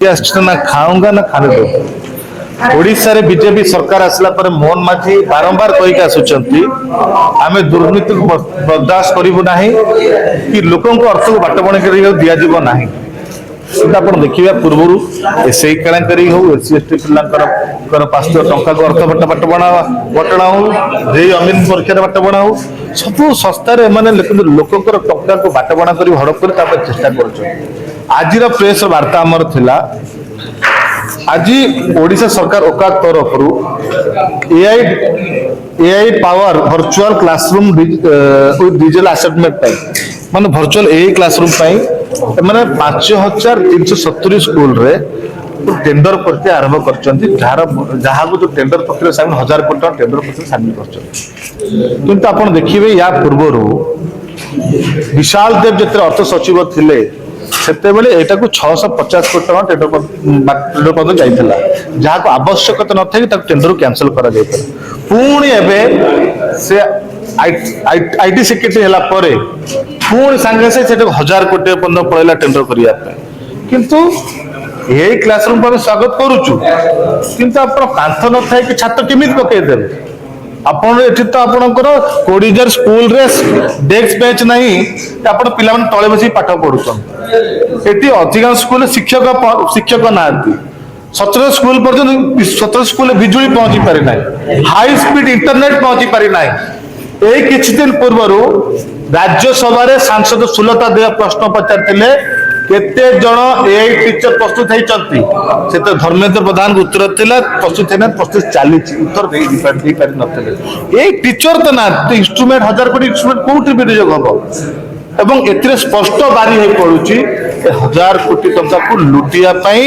ना खाऊंगा ना खाने दो। ओडिशा रे बीजेपी सरकार आसला पर मोहन माझी बारंबार कहीकि आसुचंती आमे दुर्नीति को बर्दाश्त करिबु नाही कि लोकन को अर्थ को बाटबण करियो दिया जीव नाही। सीधा आपण देखिबा पूर्वरु एसई केलांकरी हो एससी एसटी पिलांकर 500 टंका को अर्थ बटणा हो जे अमीन परीक्षा बाटबणा हो सब संस्था रे माने लोकंकर टंका को बाटबणा करी हड़प कर तापर चेष्टा करछन। आजिर प्रेस वार्ता आमर थिला आज ओडिशा सरकार ओकाक तरफ AI power virtual classroom with digital assessment माने वर्चुअल एआई क्लासरूम माने 5370 स्कूल रे टेंडर प्रक्रिया आरंभ करछंती जहाँ को जो टेंडर प्रक्रिया सामिल 1000 कोटी टका टेंडर प्रक्रिया सामिल करछंती। किंतु आपण देखिबे या पूर्व विशाल देव जते अर्थ सचिव थिले सेते बेले एटा को 650 कोटी टका टेंडर पद जाइथिला जहाँ को आवश्यकता न थाई ताक टेंडर कैंसिल करा जाइथिला। पुणी एबे से आईटी सेक्रेटरी हला परे पुणी संगे से 1000 कोटी पद पळैला टेंडर करिया पे। किंतु यही क्लासरूम पर स्वागत करूचु किंतु आपण कांथ न थाई कि छात्र केमित पके देबे आपण एठी तो आपणकर कोडिजर स्कूल रे डेस्क बेंच नहीं आपण पिला मन तळे बसी पाठ पढुछन। एठी अधिकांश स्कूल शिक्षक नांती 17 स्कूल पर्यंत 17 स्कूल बिजुली पहुंची पारि नाही हाई स्पीड इंटरनेट पहुंची पारि नाही। एई किछि दिन पूर्वरु राज्यसभा रे सांसद सुलता देव प्रश्न पचारथिले केते जण एआई टीचर प्रस्तुत होइचंती से तो धर्मेंद्र प्रधान उत्तर थिला प्रस्तुत हेना प्रस्तुत चाली उत्तर दे पारि नथिले। एई टीचर त ना इंस्ट्रूमेंट 1000 कोटी इंस्ट्रूमेंट कोउठी विनियोग हबो एवं एथिरे स्पष्ट बारी होई पडुची 1000 कोटी टंका को लुटिया पई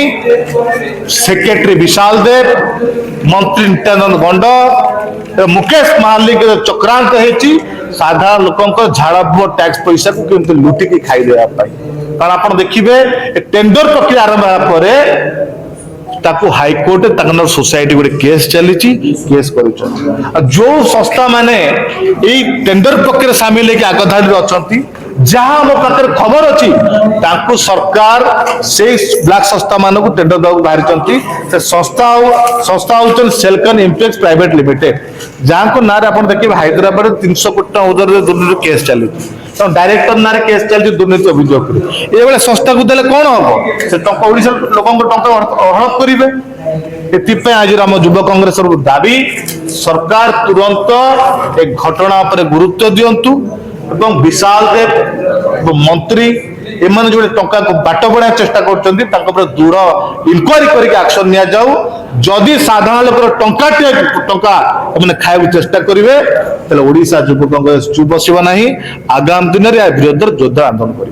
सेक्रेटरी विशाल देव मंत्री नित्यानंद गंड मुकेश मालिक चक्रांत हेची साधारण लोकंकर झाड़ा टैक्स पैसा को केमते लुटी की खाई देया पाई। कारण आपण देखिबे टेंडर प्रक्रिया आरंभ परे ताको हाईकोर्ट तकनर सोसाइटी गोटे केस चली केस कर जो संस्था माने एई टेंडर प्रक्रिया शामिल है आगधाड़ी अच्छी जहां मो पाखे खबर अच्छी ताको सरकार से ब्लैक संस्था मान को टेंडर दवा बाहरी से संस्था हूँ सेलकन इम्पैक्ट प्राइवेट लिमिटेड जहाँ को ना देखिए हैदराबाद 300 कोटी उदर दुर्नीति केस चली डायरेक्टर ना केस चलती दुर्नीति अभियोग ये संस्था को देले कौन हम से ओडिशा लोक टंका हड़प करेंगे। आज आम युव कांग्रेस दाबी सरकार तुरंत एक घटना पर गुरुत्व दिंतु एवं विशाल देव मंत्री एमाने जो टंका को बाट बढ़ा चेष्टा करछंती तांको पर दृढ़ इनक्वारी करके एक्शन निया जाऊ। जदि साधारण लोकर टंका माने खाया चेष्टा करिवे तले ओडिशा युव कांग्रेस चुप बसिबा नाही आगामी दिन रे विरोध जोरदार आंदोलन करिवे।